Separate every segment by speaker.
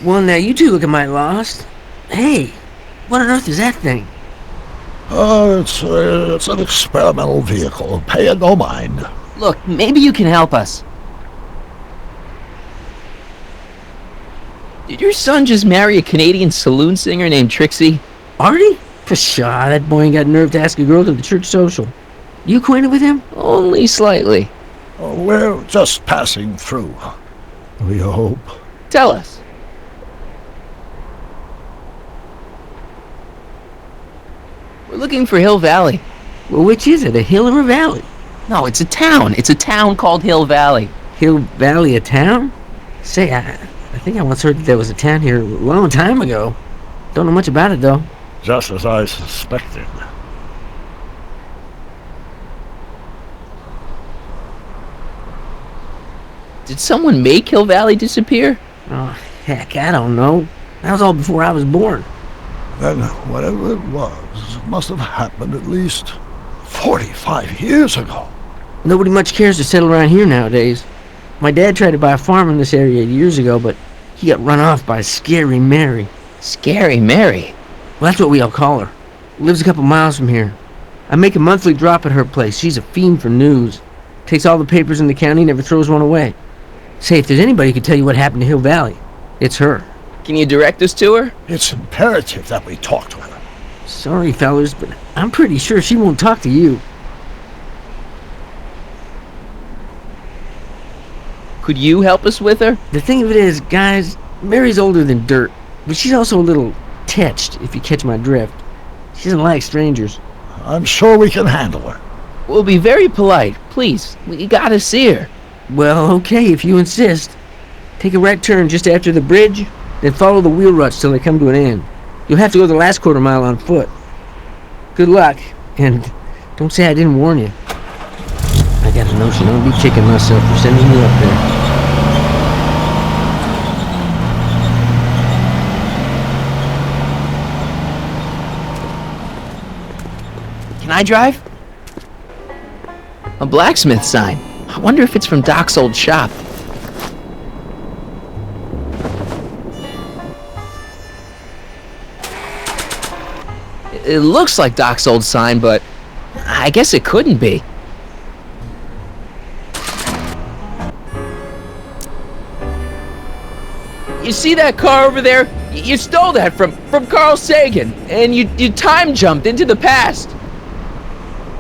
Speaker 1: Well, now you two look a mite lost. Hey, what on earth is that thing?
Speaker 2: It's an experimental vehicle. Pay it no mind.
Speaker 3: Look, maybe you can help us. Did your son just marry a Canadian saloon singer named Trixie?
Speaker 1: Artie? Pshaw, that boy ain't got nerve to ask a girl to the church social. You acquainted with him?
Speaker 3: Only slightly.
Speaker 2: We're just passing through. We hope.
Speaker 3: Tell us. We're looking for Hill Valley.
Speaker 1: Well, which is it, a hill or a valley?
Speaker 3: No, it's a town. It's a town called Hill Valley.
Speaker 1: Hill Valley, a town? Say, I think I once heard that there was a town here a long time ago. Don't know much about it, though.
Speaker 2: Just as I suspected.
Speaker 3: Did someone make Hill Valley disappear?
Speaker 1: Oh, heck, I don't know. That was all before I was born.
Speaker 2: Then whatever it was must have happened at least 45 years ago.
Speaker 1: Nobody much cares to settle around here nowadays. My dad tried to buy a farm in this area years ago, but he got run off by Scary Mary.
Speaker 3: Scary Mary?
Speaker 1: Well, that's what we all call her. Lives a couple miles from here. I make a monthly drop at her place. She's a fiend for news. Takes all the papers in the county, never throws one away. Say, if there's anybody who can tell you what happened to Hill Valley, it's her.
Speaker 3: Can you direct us to her?
Speaker 2: It's imperative that we talk to her.
Speaker 1: Sorry, fellas, but I'm pretty sure she won't talk to you.
Speaker 3: Could you help us with her?
Speaker 1: The thing of it is, guys, Mary's older than dirt, but she's also a little tetched, if you catch my drift. She doesn't like strangers.
Speaker 2: I'm sure we can handle her.
Speaker 3: We'll be very polite. Please, we gotta see her.
Speaker 1: Well, okay, if you insist. Take a right turn just after the bridge, then follow the wheel ruts till they come to an end. You'll have to go the last quarter mile on foot. Good luck, and don't say I didn't warn you. I got a notion I'll be kicking myself for sending you up there.
Speaker 3: Can I drive? A blacksmith sign. I wonder if it's from Doc's old shop. It looks like Doc's old sign, but I guess it couldn't be. You see that car over there? You stole that from Carl Sagan, and you time jumped into the past.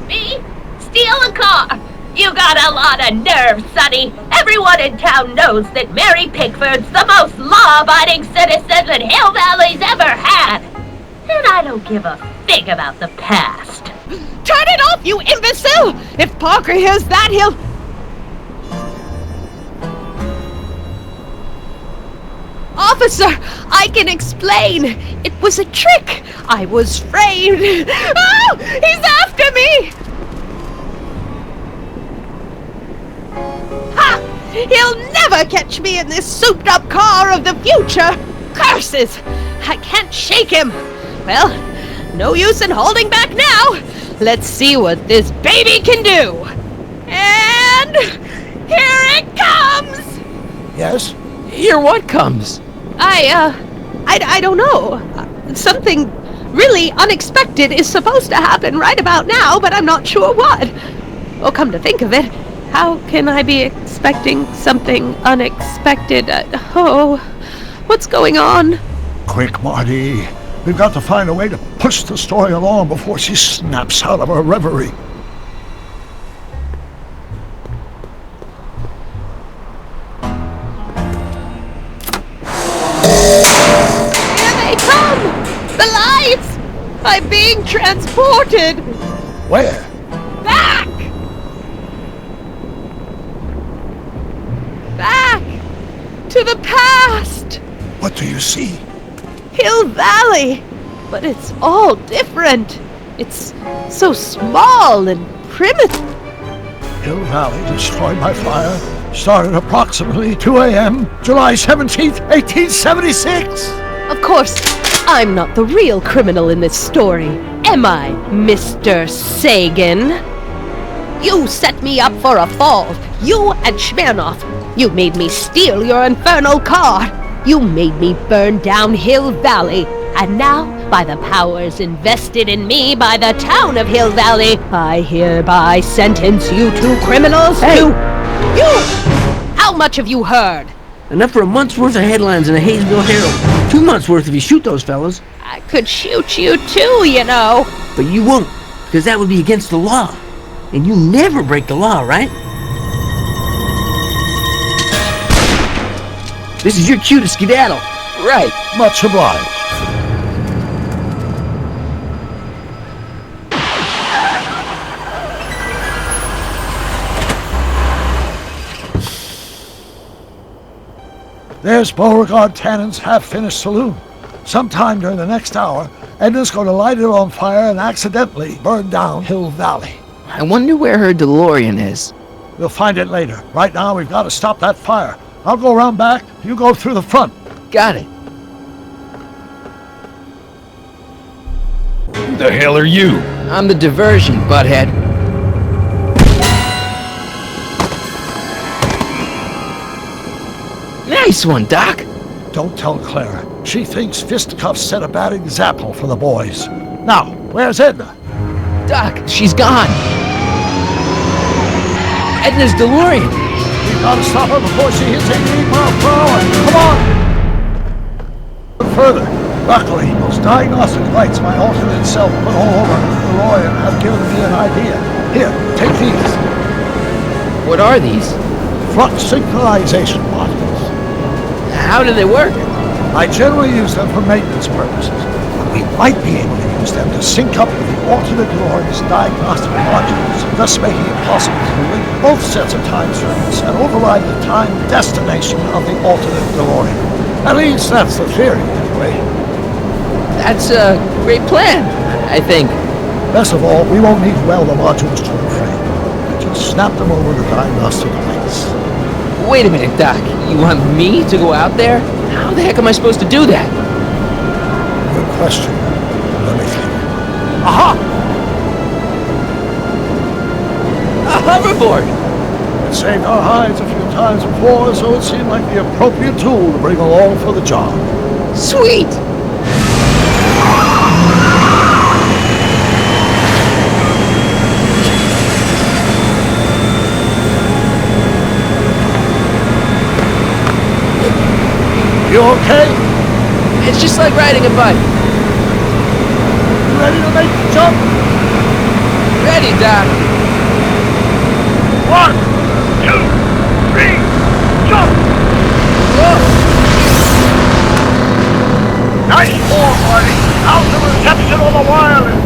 Speaker 4: Me? Steal a car? You got a lot of nerve, Sonny. Everyone in town knows that Mary Pickford's the most law-abiding citizen that Hill Valley's ever had. And I don't give a fig about the past.
Speaker 5: Turn it off, you imbecile! If Parker hears that, he'll... Officer, I can explain. It was a trick. I was framed. Oh, he's after me! Ha! He'll never catch me in this souped-up car of the future. Curses! I can't shake him. Well, no use in holding back now. Let's see what this baby can do. And here it comes!
Speaker 2: Yes?
Speaker 3: Here what comes?
Speaker 5: I don't know. Something really unexpected is supposed to happen right about now, but I'm not sure what. Oh, come to think of it, how can I be expecting something unexpected? What's going on?
Speaker 2: Quick, Marty. We've got to find a way to push the story along before she snaps out of her reverie.
Speaker 5: Here they come! The lights! I'm being transported!
Speaker 2: Where?
Speaker 5: Back! Back! To the past!
Speaker 2: What do you see?
Speaker 5: Hill Valley! But it's all different. It's so small and primitive.
Speaker 2: Hill Valley destroyed by fire started approximately 2 a.m. July 17th, 1876.
Speaker 5: Of course, I'm not the real criminal in this story, am I, Mr. Sagan? You set me up for a fall. You and Smirnoff. You made me steal your infernal car. You made me burn down Hill Valley. And now, by the powers invested in me by the town of Hill Valley, I hereby sentence you two criminals
Speaker 1: Hey!
Speaker 5: You! How much have you heard?
Speaker 1: Enough for a month's worth of headlines in the Hayesville Herald. 2 months worth if you shoot those fellas.
Speaker 5: I could shoot you too, you know.
Speaker 1: But you won't, because that would be against the law. And you never break the law, right? This is your cue to skedaddle.
Speaker 3: Right.
Speaker 2: Much obliged. There's Beauregard Tannen's half-finished saloon. Sometime during the next hour, Edna's going to light it on fire and accidentally burn down Hill Valley.
Speaker 3: I wonder where her DeLorean is.
Speaker 2: We'll find it later. Right now, we've got to stop that fire. I'll go around back. You go through the front.
Speaker 3: Got it.
Speaker 6: Who the hell are you?
Speaker 3: I'm the diversion, butthead. Nice one, Doc.
Speaker 2: Don't tell Clara. She thinks fisticuffs set a bad example for the boys. Now, where's Edna?
Speaker 3: Doc, she's gone. Edna's DeLorean.
Speaker 2: We've got to stop her before she hits 88 miles per hour. Come on! Further. Luckily, those diagnostic lights my alternate self put all over the DeLorean have given me an idea. Here, take these.
Speaker 3: What are these?
Speaker 2: Flux synchronization modules.
Speaker 3: How do they work?
Speaker 2: I generally use them for maintenance purposes, but we might be able to use them to sync up with the alternate DeLorean's diagnostic modules, thus making it possible to link both sets of time circuits and override the time destination of the alternate DeLorean. At least that's the theory, anyway.
Speaker 3: That's a great plan, I think.
Speaker 2: Best of all, we won't need to weld the modules to the frame. We just snap them over the diagnostic lights.
Speaker 3: Wait a minute, Doc. You want me to go out there? How the heck am I supposed to do that?
Speaker 2: Good question. Let me think. Aha!
Speaker 3: A hoverboard!
Speaker 2: It saved our hides a few times before, so it seemed like the appropriate tool to bring along for the job.
Speaker 3: Sweet!
Speaker 2: You okay?
Speaker 3: It's just like riding a bike.
Speaker 2: You ready to make the jump?
Speaker 3: Ready, Doc.
Speaker 2: 1, 2, 3, jump!
Speaker 3: Whoa!
Speaker 2: Nice ball, Marty. How's the reception on the wireless?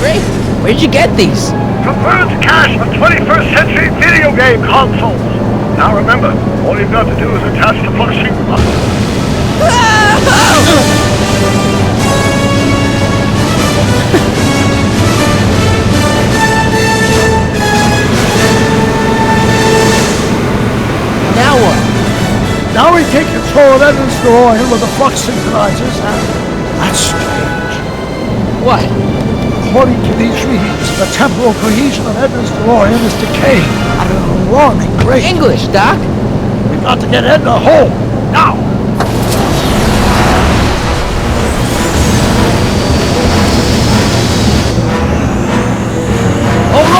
Speaker 3: Great. Where'd you get these?
Speaker 2: From Bird's cache of 21st century video game consoles. Now remember, all you've got to do is attach the flux synchronizers.
Speaker 3: Now what?
Speaker 2: Now we take control of Edna's DeLorean with the flux synchronizers, and that's strange.
Speaker 3: What?
Speaker 2: According to these readings, the temporal cohesion of Edna's DeLorean is decaying at an alarming rate.
Speaker 3: English, Doc.
Speaker 2: We've got to get Edna home, now! Hold on!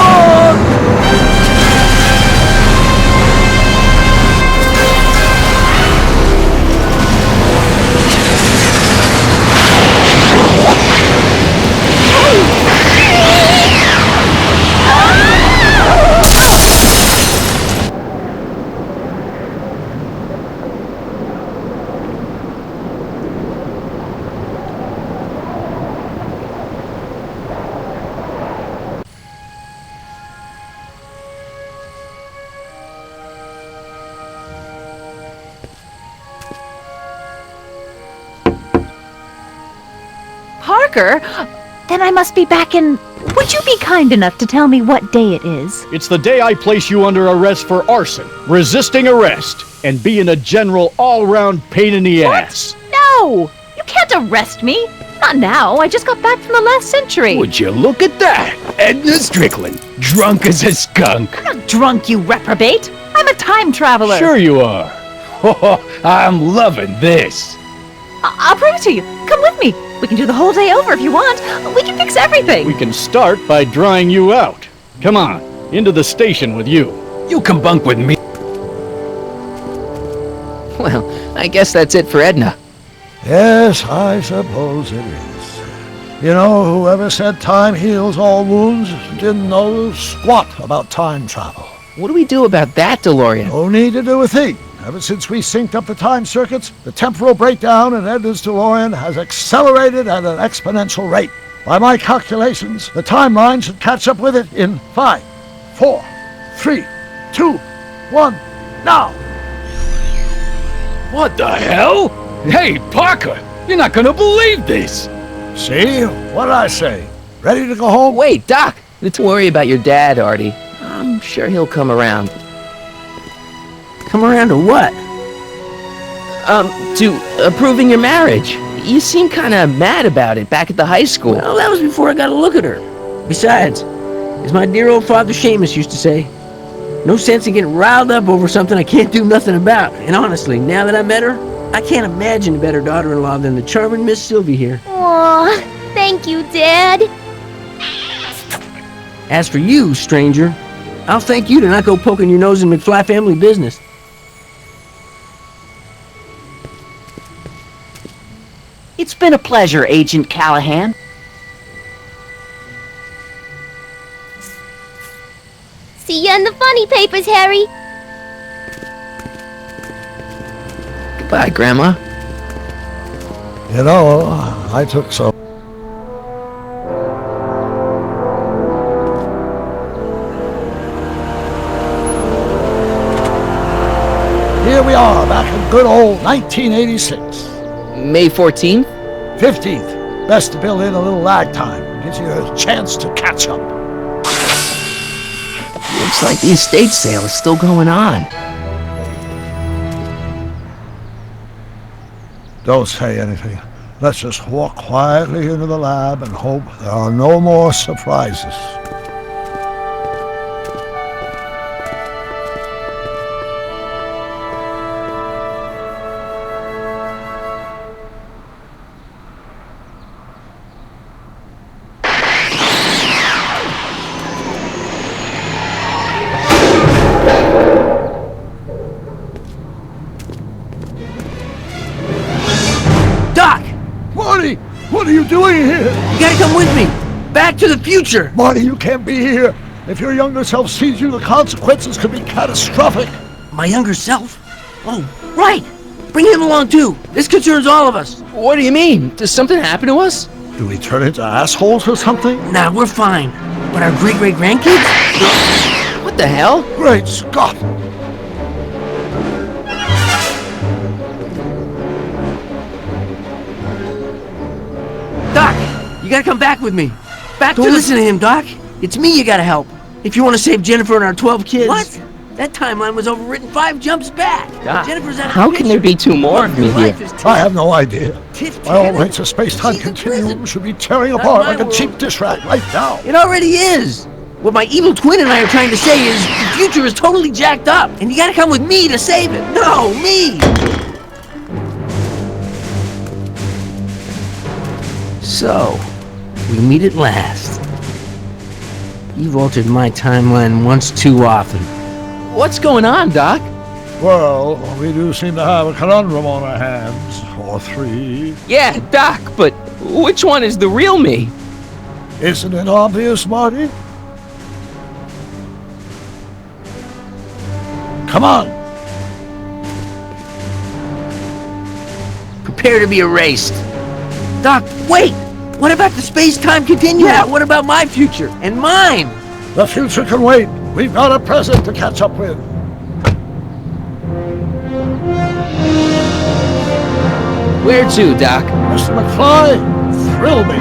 Speaker 7: Parker? Then I must be back in... Would you be kind enough to tell me what day it is?
Speaker 6: It's the day I place you under arrest for arson, resisting arrest, and being a general all-round pain in the ass.
Speaker 7: No! You can't arrest me! Not now, I just got back from the last century.
Speaker 6: Would you look at that? Edna Strickland, drunk as a skunk.
Speaker 7: I'm not drunk, you reprobate! I'm a time traveler!
Speaker 6: Sure you are. I'm loving this.
Speaker 7: I'll prove it to you. Come with me. We can do the whole day over if you want. We can fix everything.
Speaker 6: We can start by drying you out. Come on, into the station with you.
Speaker 8: You can bunk with me.
Speaker 3: Well, I guess that's it for Edna.
Speaker 2: Yes, I suppose it is. You know, whoever said time heals all wounds didn't know squat about time travel.
Speaker 3: What do we do about that, DeLorean?
Speaker 2: No need to do a thing. Ever since we synced up the time circuits, the temporal breakdown in Edna's DeLorean has accelerated at an exponential rate. By my calculations, the timeline should catch up with it in 5, 4, 3, 2, 1, now!
Speaker 6: What the hell? Hey, Parker, you're not gonna believe this.
Speaker 2: See? What did I say? Ready to go home?
Speaker 3: Wait, Doc! Don't worry about your dad, Artie. I'm sure he'll come around.
Speaker 1: Come around to what?
Speaker 3: To approving your marriage. You seem kinda mad about it back at the high school.
Speaker 1: Well, that was before I got a look at her. Besides, as my dear old father Seamus used to say, no sense in getting riled up over something I can't do nothing about. And honestly, now that I met her, I can't imagine a better daughter-in-law than the charming Miss Sylvie here.
Speaker 4: Aw, thank you, Dad.
Speaker 1: As for you, stranger, I'll thank you to not go poking your nose in McFly family business.
Speaker 9: It's been a pleasure, Agent Callahan.
Speaker 4: See ya in the funny papers, Harry.
Speaker 3: Goodbye, Grandma.
Speaker 2: You know, I took some. Here we are, back in good old 1986.
Speaker 3: May 14th?
Speaker 2: 15th. Best to build in a little lag time. Gives you a chance to catch up.
Speaker 3: Looks like the estate sale is still going on.
Speaker 2: Don't say anything. Let's just walk quietly into the lab and hope there are no more surprises.
Speaker 1: Doc!
Speaker 2: Marty, what are you doing here?
Speaker 1: You gotta come with me! Back to the future!
Speaker 2: Marty, you can't be here. If your younger self sees you, the consequences could be catastrophic.
Speaker 1: My younger self? Oh, right! Bring him along too! This concerns all of us!
Speaker 3: What do you mean? Does something happen to us?
Speaker 2: Do we turn into assholes or something?
Speaker 1: Nah, we're fine. But our great-great-grandkids?
Speaker 3: What the hell?
Speaker 2: Great Scott!
Speaker 1: Doc, you gotta come back with me. Don't listen to him, Doc. It's me you gotta help. If you want to save Jennifer and our 12 kids. What? That timeline was overwritten 5 jumps back.
Speaker 3: Doc,
Speaker 1: Jennifer's out of
Speaker 3: how
Speaker 1: the
Speaker 3: can there be 2 more of me here?
Speaker 2: I have no idea. By all rights, a space-time continuum should be tearing apart like a cheap dish rag right now.
Speaker 1: It already is. What my evil twin and I are trying to say is the future is totally jacked up, and you gotta come with me to save it. No, me! So, we meet at last. You've altered my timeline once too often.
Speaker 3: What's going on, Doc?
Speaker 2: Well, we do seem to have a conundrum on our hands. Or 3.
Speaker 3: Yeah, Doc, but which one is the real me?
Speaker 2: Isn't it obvious, Marty? Come on!
Speaker 1: Prepare to be erased. Doc, wait! What about the space-time continuum? Yeah, what about my future? And mine?
Speaker 2: The future can wait. We've got a present to catch up with.
Speaker 3: Where to, Doc?
Speaker 2: Mr. McFly, thrill me.